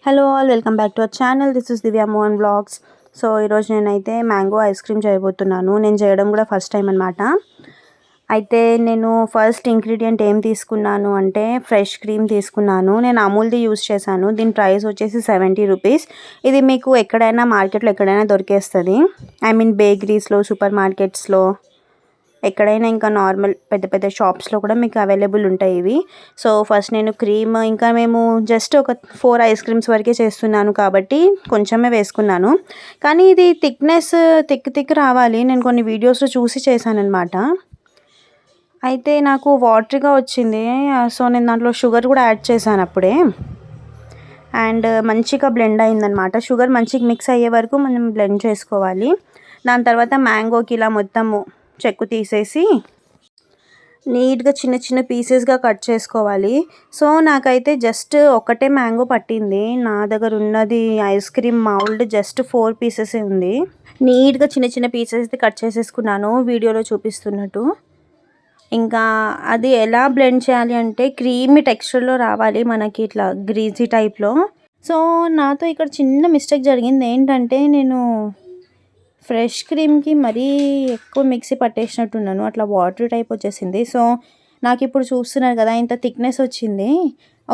Hello all, welcome back to our channel. This is Divya Mohan blogs. So ఈరోజు నేనైతే mango ice cream చేయబోతున్నాను. నేను చేయడం కూడా ఫస్ట్ టైం అనమాట. అయితే నేను ఫస్ట్ ఇంగ్రీడియంట్ ఏం తీసుకున్నాను అంటే ఫ్రెష్ క్రీమ్ తీసుకున్నాను. నేను అమూల్ది యూస్ చేశాను. దీని ప్రైస్ వచ్చేసి 70 రూపీస్. ఇది మీకు ఎక్కడైనా మార్కెట్లో ఎక్కడైనా దొరికేస్తుంది. ఐ మీన్ బేకరీస్లో, సూపర్ మార్కెట్స్లో, ఎక్కడైనా ఇంకా నార్మల్ పెద్ద పెద్ద షాప్స్లో కూడా మీకు అవైలబుల్ ఉంటాయి ఇవి. సో ఫస్ట్ నేను క్రీమ్, ఇంకా మేము జస్ట్ ఒక 4 ఐస్ క్రీమ్స్ వరకే చేస్తున్నాను కాబట్టి కొంచెమే వేసుకున్నాను. కానీ ఇది థిక్నెస్ థిక్ రావాలి. నేను కొన్ని వీడియోస్లో చూసి చేశాను అనమాట. అయితే నాకు వాటరీగా వచ్చింది. సో నేను దాంట్లో షుగర్ కూడా యాడ్ చేశాను అప్పుడే. అండ్ మంచిగా బ్లెండ్ అయిందనమాట. షుగర్ మంచిగా మిక్స్ అయ్యే వరకు మనం బ్లెండ్ చేసుకోవాలి. దాని తర్వాత మ్యాంగోకి ఇలా మొత్తము చెక్కు తీసేసి నీట్గా చిన్న చిన్న పీసెస్గా కట్ చేసుకోవాలి. సో నాకైతే జస్ట్ ఒకటే మ్యాంగో పట్టింది. నా దగ్గర ఉన్నది ఐస్ క్రీమ్ మౌల్డ్ జస్ట్ 4 పీసెసే ఉంది. నీట్గా చిన్న చిన్న పీసెస్ కట్ చేసేసుకున్నాను వీడియోలో చూపిస్తున్నట్టు. ఇంకా అది ఎలా బ్లెండ్ చేయాలి అంటే క్రీమీ టెక్స్చర్లో రావాలి మనకి, ఇట్లా గ్రీజీ టైప్లో. సో నాతో ఇక్కడ చిన్న మిస్టేక్ జరిగింది. ఏంటంటే నేను ఫ్రెష్ క్రీమ్కి మరీ ఎక్కువ మిక్సీ పట్టేసినట్టున్నాను. అట్లా వాటర్ టైప్ వచ్చేసింది. సో నాకు ఇప్పుడు చూస్తున్నారు కదా, ఇంత థిక్నెస్ వచ్చింది.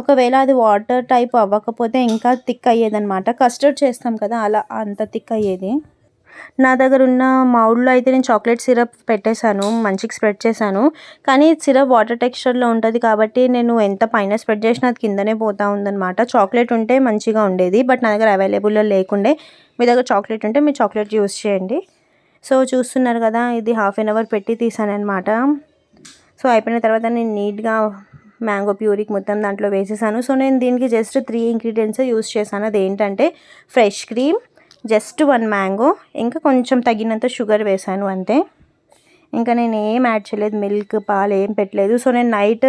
ఒకవేళ అది వాటర్ టైప్ అవ్వకపోతే ఇంకా థిక్ అయ్యేదన్నమాట. కస్టర్డ్ చేస్తాం కదా, అలా అంత థిక్ అయ్యేది. నా దగ్గర ఉన్న మౌల్డ్లో అయితే నేను చాక్లెట్ సిరప్ పెట్టేశాను, మంచిగా స్ప్రెడ్ చేశాను. కానీ సిరప్ వాటర్ టెక్స్చర్లో ఉంటుంది కాబట్టి నేను ఎంత పైన స్ప్రెడ్ చేసినా అది కిందనే పోతూ ఉందన్నమాట. చాక్లెట్ ఉంటే మంచిగా ఉండేది, బట్ నా దగ్గర అవైలబుల్లో లేకుండే. మీ దగ్గర చాక్లెట్ ఉంటే మీరు చాక్లెట్ యూస్ చేయండి. సో చూస్తున్నారు కదా, ఇది హాఫ్ అన్ అవర్ పెట్టి తీసానమాట. సో అయిపోయిన తర్వాత నేను నీట్గా మ్యాంగో ప్యూరీకి మొత్తం దాంట్లో వేసేసాను. సో నేను దీనికి జస్ట్ 3 ఇంగ్రీడియంట్స్ యూస్ చేశాను. అదేంటంటే ఫ్రెష్ క్రీమ్, జస్ట్ 1 మ్యాంగో, ఇంకా కొంచెం తగినంత షుగర్ వేసాను అంతే. ఇంకా నేను ఏం యాడ్ చేయలేదు, మిల్క్, పాలు ఏం పెట్టలేదు. సో నేను నైట్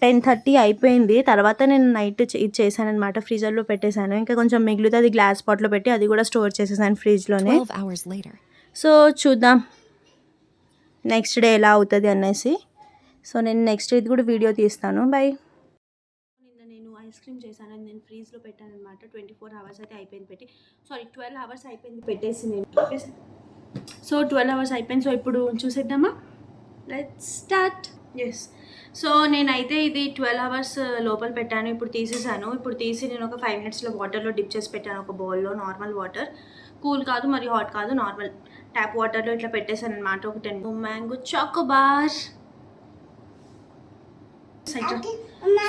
10:30 అయిపోయింది. తర్వాత నేను నైట్ ఇది చేశాను అనమాట, ఫ్రీజర్లో పెట్టేశాను. ఇంకా కొంచెం మిగులుతుంది, అది గ్లాస్ పాట్లో పెట్టి అది కూడా స్టోర్ చేసేసాను ఫ్రిడ్జ్లోనే. సో చూద్దాం నెక్స్ట్ డే ఎలా అవుతుంది అనేసి. సో నేను నెక్స్ట్ ఇది కూడా వీడియో తీస్తాను. బై. నేను ఐస్ క్రీమ్ చేశాను, నేను ఫ్రీజ్లో పెట్టాను అనమాట. 24 అవర్స్ అయితే అయిపోయింది పెట్టి. 12 అవర్స్ అయిపోయింది పెట్టేసి నేను. సో 12 అవర్స్ అయిపోయింది. సో ఇప్పుడు చూసేద్దామా, లెట్స్ స్టార్ట్. ఎస్. సో నేనైతే ఇది 12 అవర్స్ లోపల పెట్టాను. ఇప్పుడు తీసేసాను. ఇప్పుడు తీసి నేను ఒక 5 మినిట్స్లో వాటర్లో డిప్ చేసి పెట్టాను, ఒక బౌల్లో. నార్మల్ వాటర్, కూల్ కాదు మరి హాట్ కాదు, నార్మల్ ట్యాప్ వాటర్లో ఇట్లా పెట్టేశాను అనమాట. ఒక 10 మ్యాంగో చాకోబార్.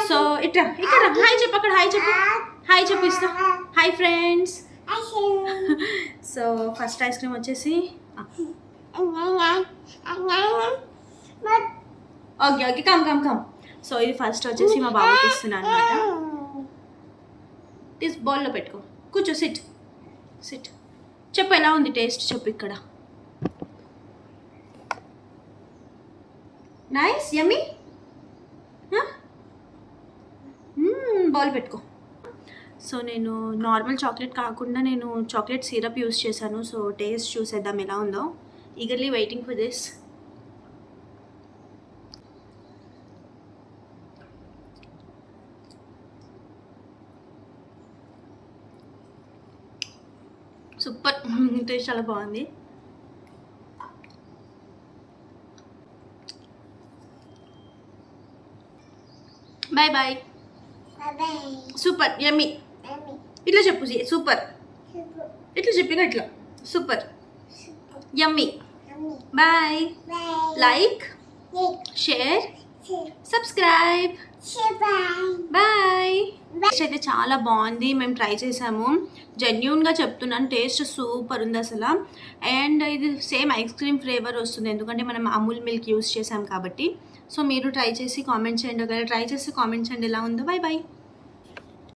సో ఇట్లా ఇక్కడ హాయ్ చెప్పు, అక్కడ హాయ్ చెప్పు, హాయ్ చెప్పు, ఇస్తా hi friends. So first ice cream వచ్చేసి okay okay come come come. So ఇది ఫస్ట్ వచ్చేసి మా బాబుకి ఇస్తున్నాను అనమాట. తీసి బౌల్లో పెట్టుకో, కూర్చో, సిట్ సిట్. చెప్పు ఎలా ఉంది టేస్ట్ చెప్పు. ఇక్కడ నైస్, యమ్మీ. బౌల్ పెట్టుకో. సో నేను నార్మల్ చాక్లెట్ కాకుండా నేను చాక్లెట్ సిరప్ యూస్ చేశాను. సో టేస్ట్ చూసేద్దాం ఎలా ఉందో. Eagerly waiting for this. Super, taste చాలా బాగుంది. Bye bye. Super, yummy. ఇట్లా చెప్పు, సూపర్. ఇట్లా చెప్పిగా, ఇట్లా super, yummy. Bye. Like, share, subscribe. Bye. Taste అయితే చాలా బాగుంది. మేము ట్రై చేసాము, జెన్యూన్గా చెప్తున్నాను, టేస్ట్ సూపర్ ఉంది అసలు. అండ్ ఇది సేమ్ ఐస్ క్రీమ్ ఫ్లేవర్ వస్తుంది, ఎందుకంటే మనం అమూల్ మిల్క్ యూస్ చేసాం కాబట్టి. సో మీరు ట్రై చేసి కామెంట్ చేయండి, ఒకవేళ ట్రై చేసి కామెంట్ చేయండి ఎలా ఉందో. Bye bye.